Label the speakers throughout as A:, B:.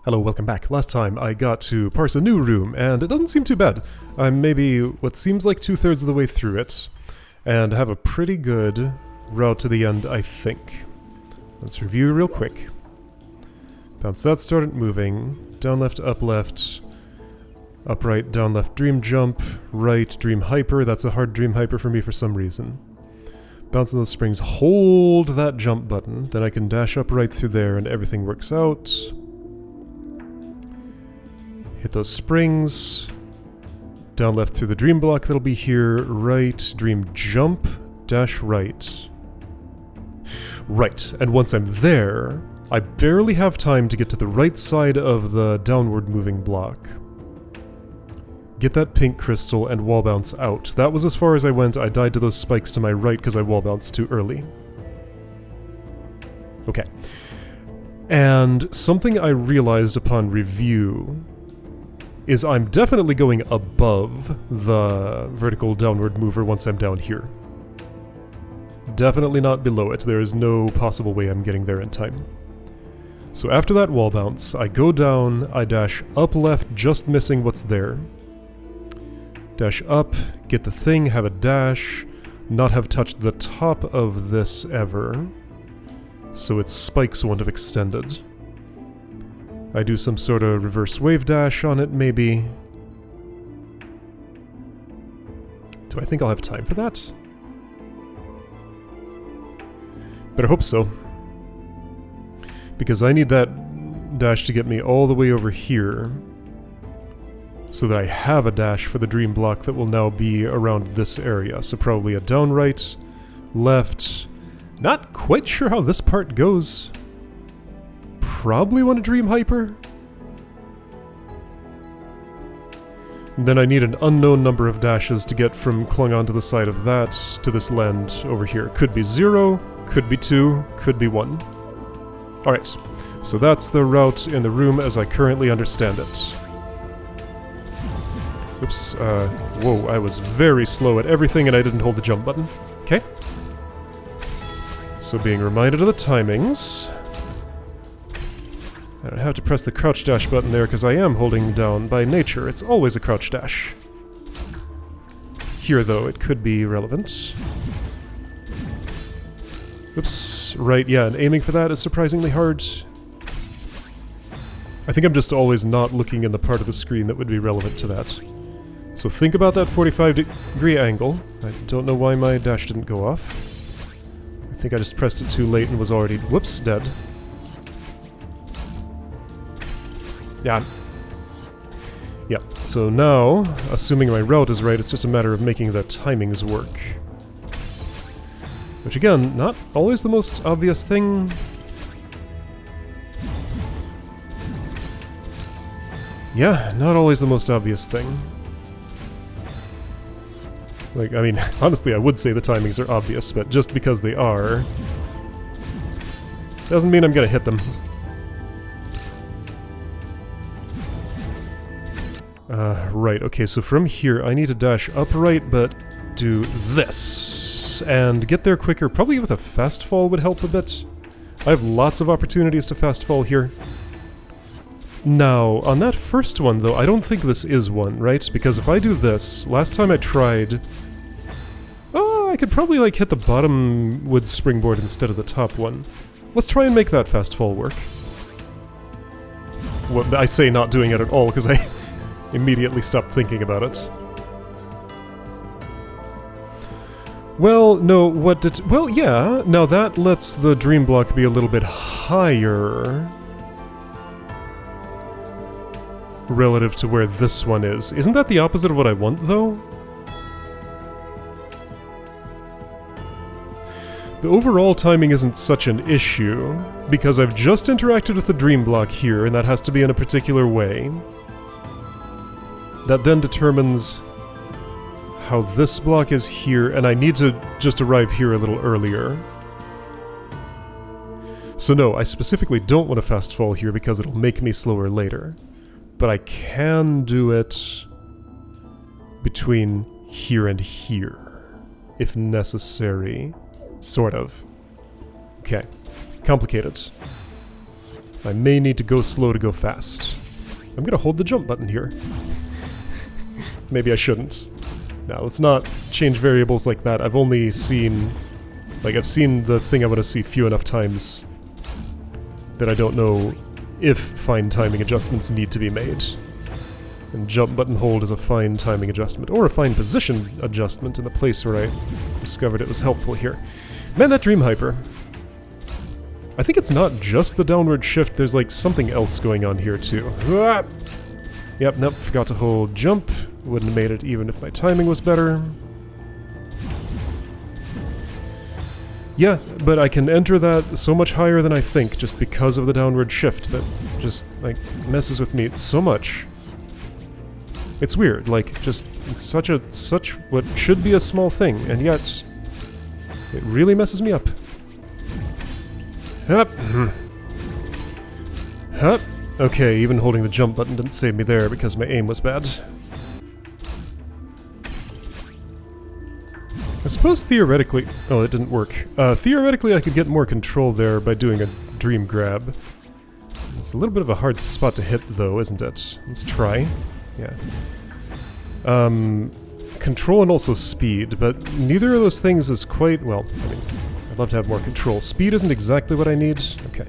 A: Hello, welcome back. Last time I got to parse a new room, and it doesn't seem too bad. I'm maybe what seems like 2/3 of the way through it, and have a pretty good route to the end, I think. Let's review real quick. Bounce that, started moving. Down left, up right, down left, dream jump, right, dream hyper. That's a hard dream hyper for me for some reason. Bounce on those springs, hold that jump button, then I can dash up right through there and everything works out. Hit those springs. Down left through the dream block that'll be here. Right, dream jump, dash right. Right, and once I'm there, I barely have time to get to the right side of the downward moving block. Get that pink crystal and wall bounce out. That was as far as I went. I died to those spikes to my right because I wall bounced too early. Okay. And something I realized upon review is I'm definitely going above the vertical downward mover once I'm down here. Definitely not below it. There is no possible way I'm getting there in time. So after that wall bounce, I go down, I dash up left, just missing what's there. Dash up, get the thing, have a dash, not have touched the top of this ever, so its spikes won't have extended. I do some sort of reverse wave dash on it, maybe. Do I think I'll have time for that? Better hope so. Because I need that dash to get me all the way over here, so that I have a dash for the dream block that will now be around this area. So probably a down right, left. Not quite sure how this part goes. Probably want to dream hyper. And then I need an unknown number of dashes to get from clung onto the side of that to this land over here. Could be 0, could be 2, could be 1. Alright, so that's the route in the room as I currently understand it. Oops, whoa, I was very slow at everything and I didn't hold the jump button. Okay. So being reminded of the timings. I don't have to press the crouch dash button there because I am holding down by nature. It's always a crouch dash. Here, though, it could be relevant. Oops, right, yeah, and aiming for that is surprisingly hard. I think I'm just always not looking in the part of the screen that would be relevant to that. So think about that 45-degree angle. I don't know why my dash didn't go off. I think I just pressed it too late and was already, whoops, dead. Yeah. Yeah, so now, assuming my route is right, it's just a matter of making the timings work. Which again, not always the most obvious thing. Yeah, not always the most obvious thing. Like, I mean, honestly, I would say the timings are obvious, but just because they are, doesn't mean I'm gonna hit them. Right, okay, so from here, I need to dash upright, but do this, and get there quicker. Probably with a fast fall would help a bit. I have lots of opportunities to fast fall here. Now, on that first one, though, I don't think this is one, right? Because if I do this, last time I tried... Oh, I could probably, like, hit the bottom wood springboard instead of the top one. Let's try and make that fast fall work. Well, I say not doing it at all, because I immediately stopped thinking about it. Well, no, what did... Well, yeah, now that lets the dream block be a little bit higher relative to where this one is. Isn't that the opposite of what I want, though? The overall timing isn't such an issue, because I've just interacted with the dream block here, and that has to be in a particular way. That then determines how this block is here, and I need to just arrive here a little earlier. So no, I specifically don't want to fast fall here because it'll make me slower later. But I can do it between here and here, if necessary. Sort of. Okay. Complicated. I may need to go slow to go fast. I'm gonna hold the jump button here. Maybe I shouldn't. Now, let's not change variables like that. I've only seen... Like, I've seen the thing I want to see few enough times that I don't know if fine timing adjustments need to be made. And jump button hold is a fine timing adjustment, or a fine position adjustment in the place where I discovered it was helpful here. Man, that Dream Hyper. I think it's not just the downward shift, there's like something else going on here too. Ah! Yep, nope, forgot to hold jump. Wouldn't have made it even if my timing was better. Yeah, but I can enter that so much higher than I think just because of the downward shift that just, like, messes with me so much. It's weird, like, just such what should be a small thing, and yet it really messes me up. Hup. Hup. Okay, even holding the jump button didn't save me there because my aim was bad. I suppose theoretically... Oh, it didn't work. Theoretically I could get more control there by doing a dream grab. It's a little bit of a hard spot to hit though, isn't it? Let's try. Yeah. Control and also speed, but neither of those things is quite... Well, I mean, I'd love to have more control. Speed isn't exactly what I need. Okay.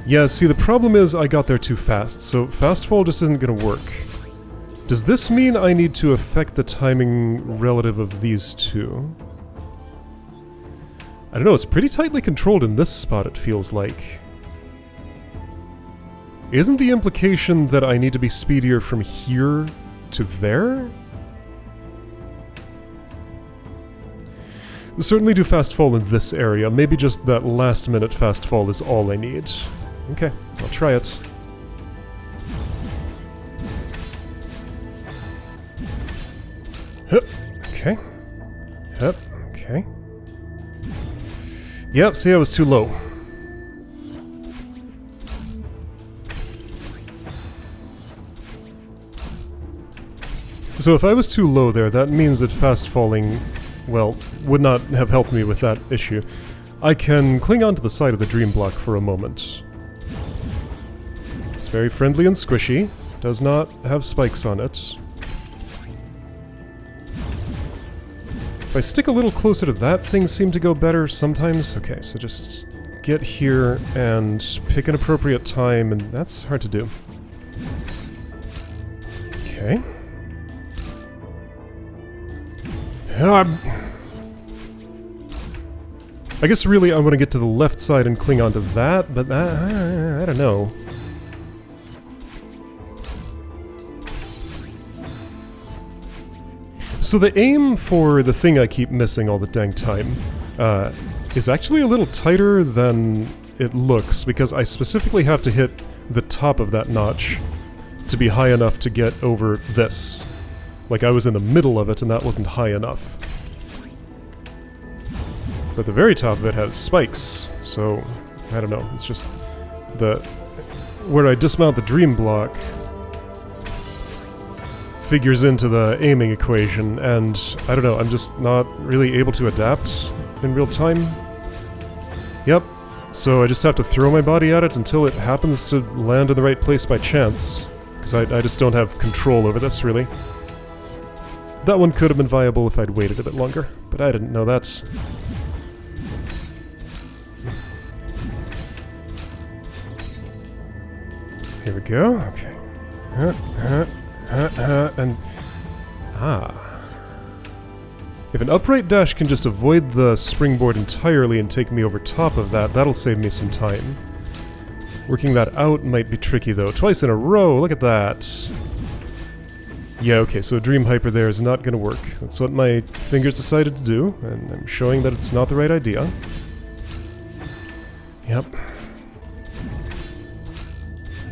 A: Yeah, see, the problem is I got there too fast, so fast fall just isn't gonna work. Does this mean I need to affect the timing relative of these two? I don't know, it's pretty tightly controlled in this spot, it feels like. Isn't the implication that I need to be speedier from here to there? Certainly do fast fall in this area, maybe just that last minute fast fall is all I need. Okay, I'll try it. Hup, okay. Hup, okay. Yep, see, I was too low. So if I was too low there, that means that fast falling, well, would not have helped me with that issue. I can cling onto the side of the dream block for a moment. It's very friendly and squishy. Does not have spikes on it. If I stick a little closer to that, things seem to go better sometimes. Okay, so just get here and pick an appropriate time, and that's hard to do. Okay. I guess really I want to get to the left side and cling onto that, but I don't know. So the aim for the thing I keep missing all the dang time is actually a little tighter than it looks, because I specifically have to hit the top of that notch to be high enough to get over this. Like I was in the middle of it and that wasn't high enough. But the very top of it has spikes, so I don't know, it's just where I dismount the dream block figures into the aiming equation, and I don't know, I'm just not really able to adapt in real time. Yep, so I just have to throw my body at it until it happens to land in the right place by chance, because I just don't have control over this, really. That one could have been viable if I'd waited a bit longer, but I didn't know that. Here we go, okay. And... If an upright dash can just avoid the springboard entirely and take me over top of that, that'll save me some time. Working that out might be tricky though. Twice in a row, look at that! Yeah, okay, so Dream Hyper there is not gonna work. That's what my fingers decided to do, and I'm showing that it's not the right idea. Yep.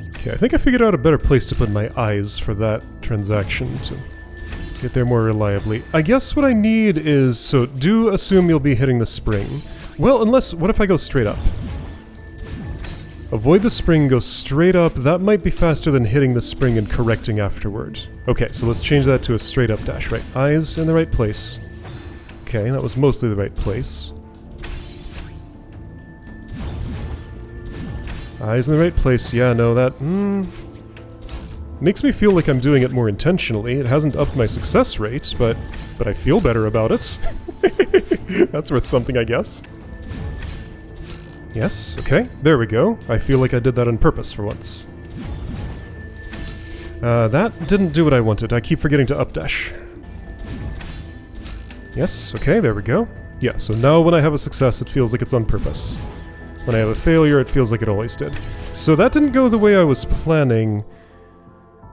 A: Okay, I think I figured out a better place to put my eyes for that transaction to get there more reliably. I guess what I need is... So, do assume you'll be hitting the spring. Well, unless... What if I go straight up? Avoid the spring, go straight up. That might be faster than hitting the spring and correcting afterward. Okay, so let's change that to a straight up dash, right? Eyes in the right place. Okay, that was mostly the right place. Eyes in the right place. Yeah, no, that... makes me feel like I'm doing it more intentionally. It hasn't upped my success rate, but I feel better about it. That's worth something, I guess. Yes, okay, there we go. I feel like I did that on purpose for once. That didn't do what I wanted. I keep forgetting to updash. Yes, okay, there we go. Yeah, so now when I have a success, it feels like it's on purpose. When I have a failure, it feels like it always did. So that didn't go the way I was planning.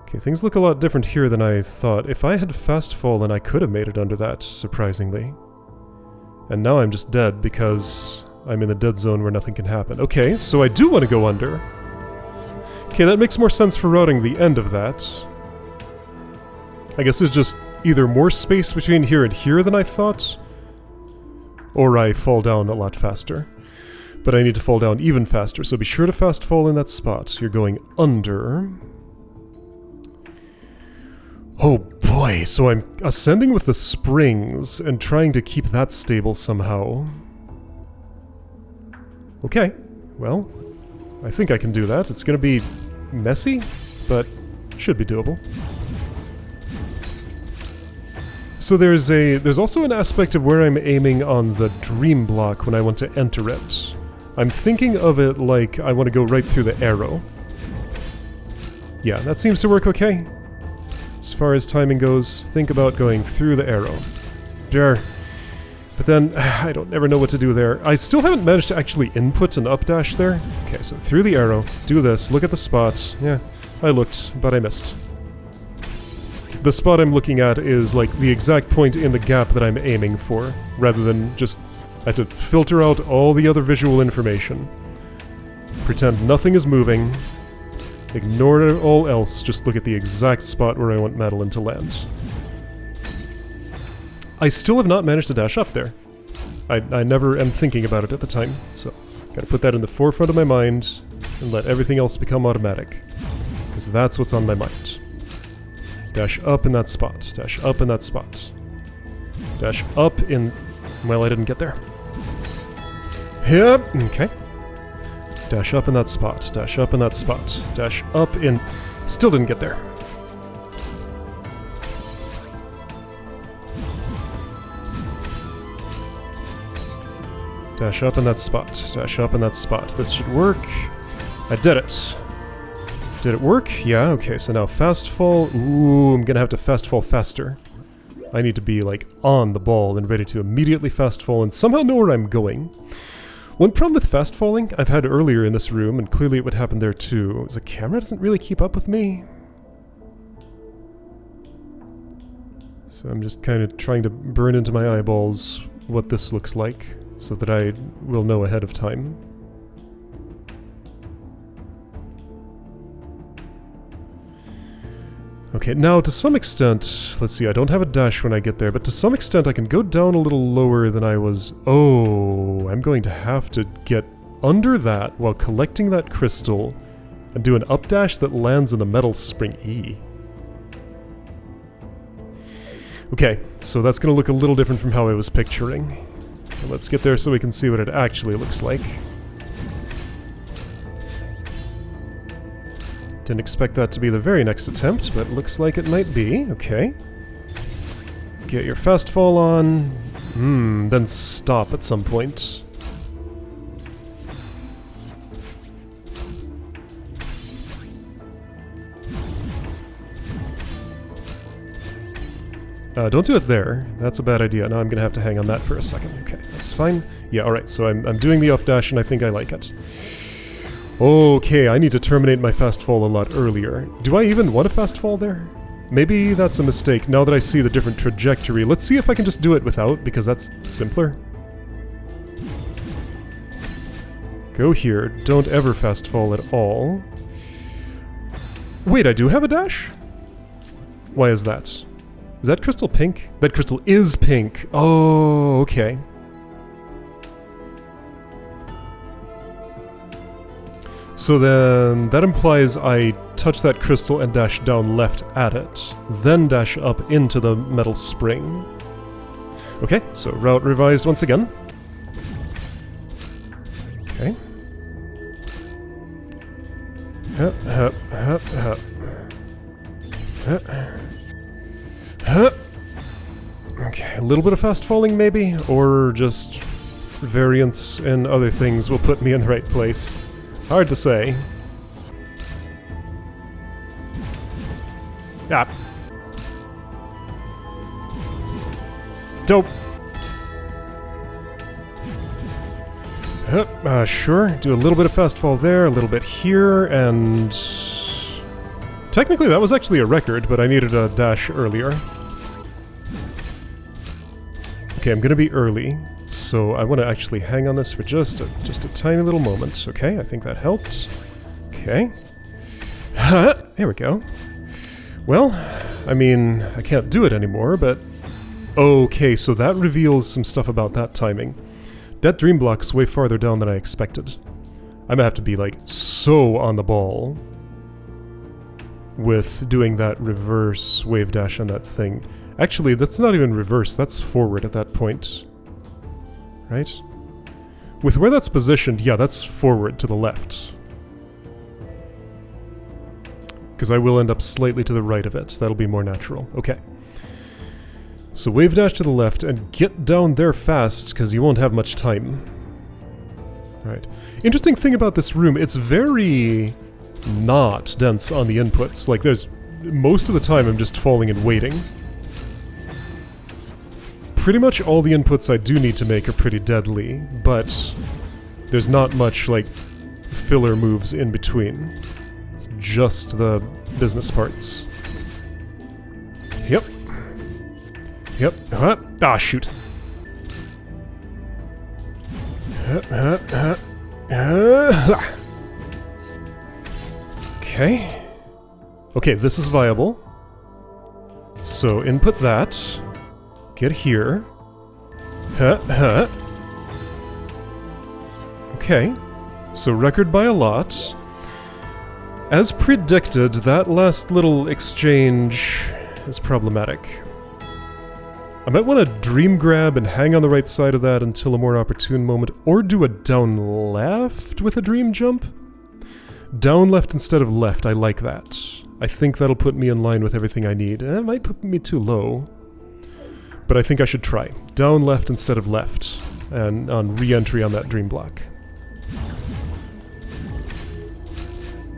A: Okay, things look a lot different here than I thought. If I had fast fallen, I could have made it under that, surprisingly. And now I'm just dead because I'm in the dead zone where nothing can happen. Okay, so I do want to go under. Okay, that makes more sense for routing the end of that. I guess there's just either more space between here and here than I thought, or I fall down a lot faster. But I need to fall down even faster, so be sure to fast fall in that spot. You're going under. Oh boy, so I'm ascending with the springs and trying to keep that stable somehow. Okay, well, I think I can do that. It's gonna be messy, but should be doable. So there's also an aspect of where I'm aiming on the dream block when I want to enter it. I'm thinking of it like I want to go right through the arrow. Yeah, that seems to work okay. As far as timing goes, think about going through the arrow. There. But then, I don't ever know what to do there. I still haven't managed to actually input an updash there. Okay, so through the arrow, do this, look at the spot. Yeah, I looked, but I missed. The spot I'm looking at is like the exact point in the gap that I'm aiming for, rather than just... I have to filter out all the other visual information. Pretend nothing is moving. Ignore all else, just look at the exact spot where I want Madeline to land. I still have not managed to dash up there. I never am thinking about it at the time, so gotta put that in the forefront of my mind and let everything else become automatic. Because that's what's on my mind. Dash up in that spot. Dash up in that spot. Dash up in... Well, I didn't get there. Yep, okay. Dash up in that spot. Dash up in that spot. Dash up in... Still didn't get there. Dash up in that spot. Dash up in that spot. This should work. I did it. Did it work? Yeah, okay, so now fast fall. Ooh, I'm gonna have to fast fall faster. I need to be, like, on the ball and ready to immediately fast fall and somehow know where I'm going. One problem with fast falling I've had earlier in this room, and clearly it would happen there too, is the camera doesn't really keep up with me. So I'm just kind of trying to burn into my eyeballs what this looks like, so that I will know ahead of time. Okay, now to some extent, let's see, I don't have a dash when I get there, but to some extent I can go down a little lower than I was... Oh, I'm going to have to get under that while collecting that crystal and do an updash that lands in the metal spring E. Okay, so that's going to look a little different from how I was picturing. So let's get there so we can see what it actually looks like. Didn't expect that to be the very next attempt, but looks like it might be. Okay. Get your fast fall on. Then stop at some point. Don't do it there. That's a bad idea. Now I'm gonna have to hang on that for a second. Okay, that's fine. Yeah, alright, so I'm doing the updash and I think I like it. Okay, I need to terminate my fast fall a lot earlier. Do I even want a fast fall there? Maybe that's a mistake now that I see the different trajectory. Let's see if I can just do it without, because that's simpler. Go here. Don't ever fast fall at all. Wait, I do have a dash? Why is that? Is that crystal pink? That crystal is pink. Oh, okay. So then, that implies I touch that crystal and dash down left at it, then dash up into the metal spring. Okay, so route revised once again. Okay. Hup, hup, hup, hup. Hup. Hup. Okay, a little bit of fast falling maybe, or just variance and other things will put me in the right place. Hard to say. Ah. Dope. Sure. Do a little bit of fast fall there, a little bit here, and... Technically that was actually a record, but I needed a dash earlier. Okay, I'm gonna be early, so I want to actually hang on this for just a tiny little moment. Okay, I think that helped. Okay. There we go. Well, I mean, I can't do it anymore, but... Okay, so that reveals some stuff about that timing. That dream block's way farther down than I expected. I'm gonna have to be, like, so on the ball with doing that reverse wave dash on that thing. Actually, that's not even reverse, that's forward at that point. Right? With where that's positioned, yeah, that's forward to the left. Because I will end up slightly to the right of it, so that'll be more natural. Okay. So wave dash to the left and get down there fast, because you won't have much time. Right. Interesting thing about this room, it's very not dense on the inputs. Like, there's... Most of the time I'm just falling and waiting. Pretty much all the inputs I do need to make are pretty deadly, but there's not much, like, filler moves in between. It's just the business parts. Yep. Yep. Ah, shoot. Okay. Okay, this is viable. So input that. Get here. Okay. So record by a lot. As predicted, that last little exchange is problematic. I might want to dream grab and hang on the right side of that until a more opportune moment, or do a down left with a dream jump? Down left instead of left, I like that. I think that'll put me in line with everything I need. It might put me too low, but I think I should try. Down left instead of left, and on re-entry on that dream block.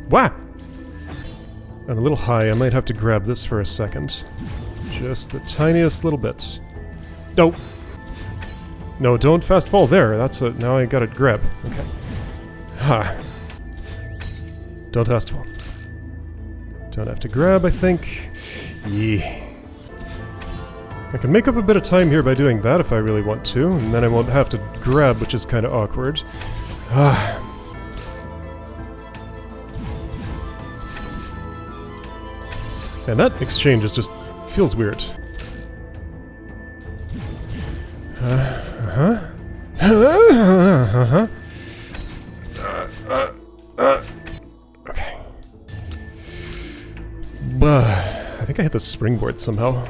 A: Wah! I'm a little high, I might have to grab this for a second. Just the tiniest little bit. Nope. No, don't fast fall there. That's a... Now I gotta grab. Okay. Ha. Don't fast fall. Don't have to grab, I think. Yeah. I can make up a bit of time here by doing that if I really want to, and then I won't have to grab, which is kind of awkward. Ah. And that exchange is just... feels weird. Okay. I think I hit the springboard somehow.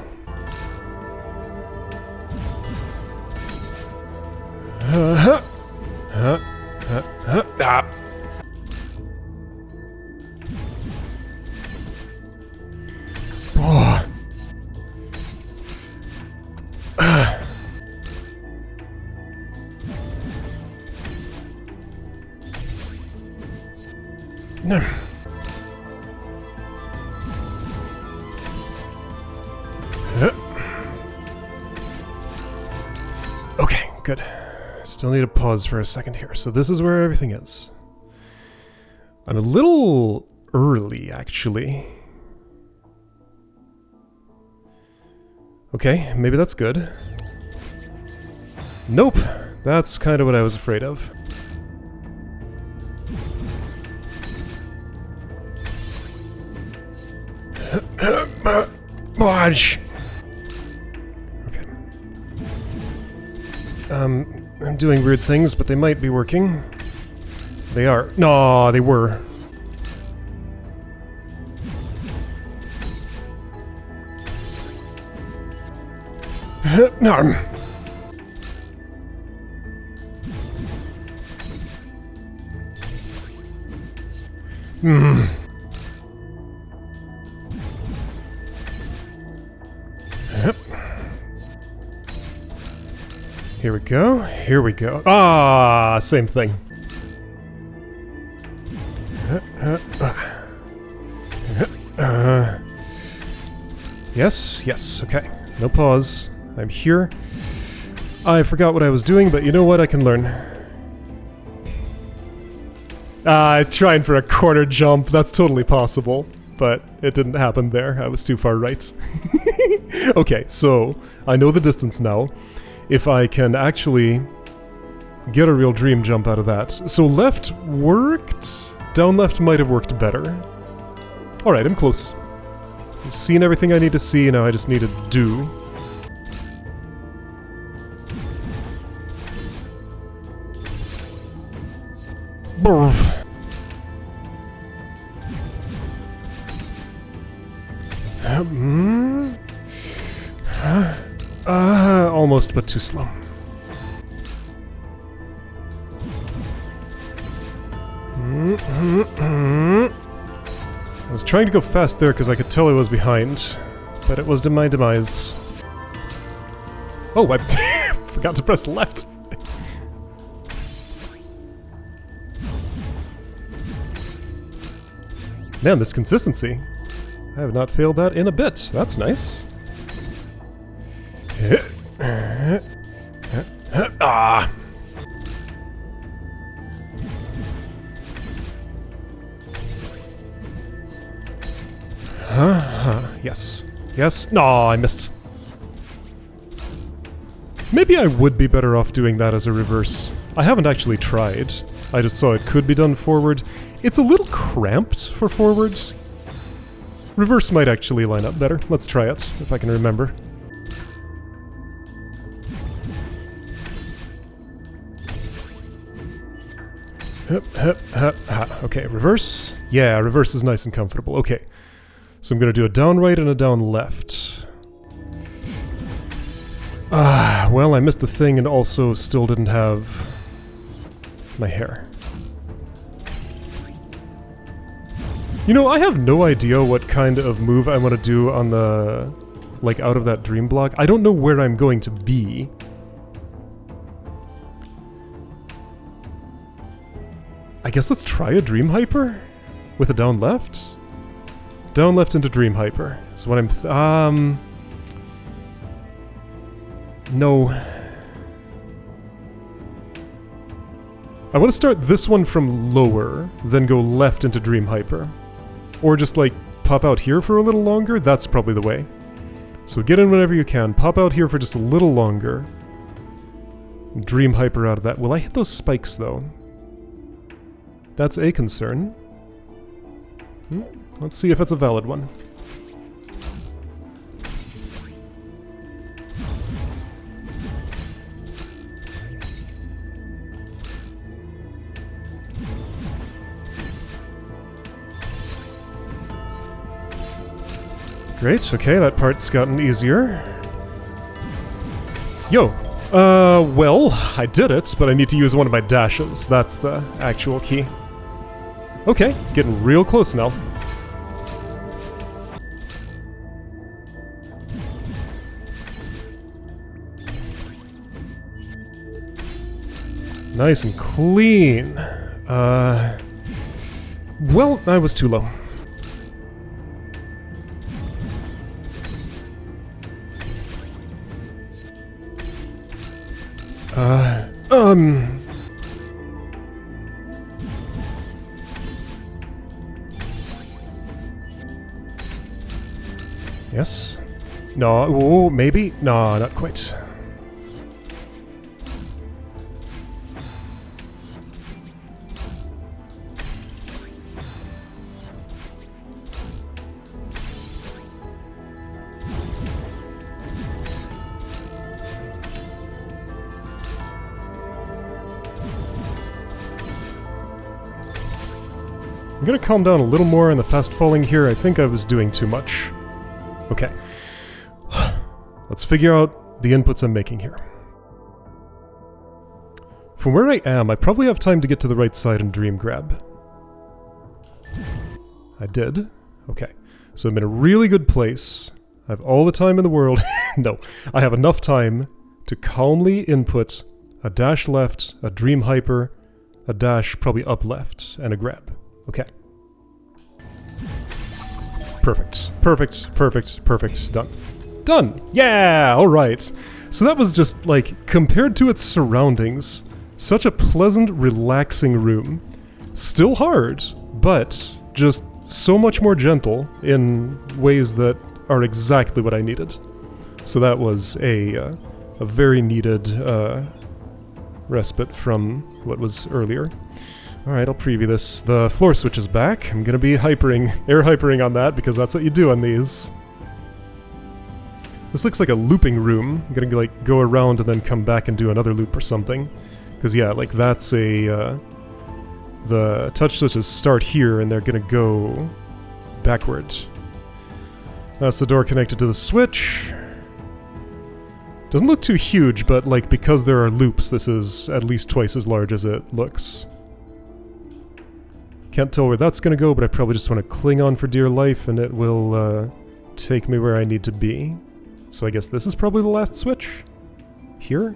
A: Okay, good. Still need to pause for a second here. So this is where everything is. I'm a little early, actually. Okay, maybe that's good. Nope! That's kind of what I was afraid of. Watch! Okay. I'm doing weird things, but they might be working. They are. No, they were. No. Here we go. Here we go. Ah, same thing. Yes, yes, okay. No pause. I'm here. I forgot what I was doing, but you know what? I can learn. Trying for a corner jump. That's totally possible, but it didn't happen there. I was too far right. Okay, so I know the distance now. If I can actually get a real dream jump out of that. So left worked. Down left might have worked better. Alright, I'm close. I've seen everything I need to see, now I just need to do. Almost, but too slow. I was trying to go fast there because I could tell I was behind, but it was to my demise. Oh, I forgot to press left. Man, this consistency. I have not failed that in a bit. That's nice. Ah! Yes. Yes. No, I missed. Maybe I would be better off doing that as a reverse. I haven't actually tried. I just saw it could be done forward. It's a little cramped for forward. Reverse might actually line up better. Let's try it, if I can remember. Okay, reverse. Yeah, reverse is nice and comfortable. Okay. So I'm going to do a down right and a down left. Well, I missed the thing and also still didn't have my hair. You know, I have no idea what kind of move I want to do on the... like, out of that dream block. I don't know where I'm going to be. I guess let's try a dream hyper? With a down left? Down left into dream hyper. So what I'm no. I want to start this one from lower, then go left into dream hyper. Or just like pop out here for a little longer, that's probably the way. So get in whenever you can, pop out here for just a little longer. Dream hyper out of that. Will I hit those spikes though? That's a concern. Let's see if it's a valid one. Great, okay, that part's gotten easier. Yo! Well, I did it, but I need to use one of my dashes. That's the actual key. Okay, getting real close now. Nice and clean. Well, I was too low. Yes? No, oh, maybe? No, not quite. I'm gonna calm down a little more on the fast falling here. I think I was doing too much. Okay. Let's figure out the inputs I'm making here. From where I am, I probably have time to get to the right side and dream grab. I did. Okay. So I'm in a really good place. I have all the time in the world. No, I have enough time to calmly input a dash left, a dream hyper, a dash probably up left, and a grab. Okay. Perfect. Perfect. Perfect. Perfect. Done. Done! Yeah! Alright. So that was just, like, compared to its surroundings, such a pleasant, relaxing room. Still hard, but just so much more gentle in ways that are exactly what I needed. So that was a very needed respite from what was earlier. Alright, I'll preview this. The floor switch is back. I'm gonna be air hypering on that because that's what you do on these. This looks like a looping room. I'm gonna like go around and then come back and do another loop or something. Because yeah, like that's a... the touch switches start here and they're gonna go backwards. That's the door connected to the switch. Doesn't look too huge, but like because there are loops, this is at least twice as large as it looks. Can't tell where that's gonna go, but I probably just want to cling on for dear life and it will take me where I need to be. So I guess this is probably the last switch? Here?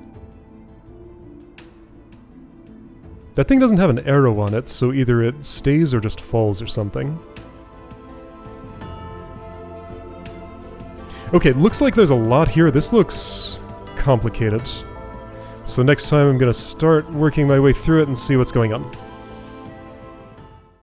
A: That thing doesn't have an arrow on it, so either it stays or just falls or something. Okay, looks like there's a lot here. This looks complicated. So next time I'm gonna start working my way through it and see what's going on.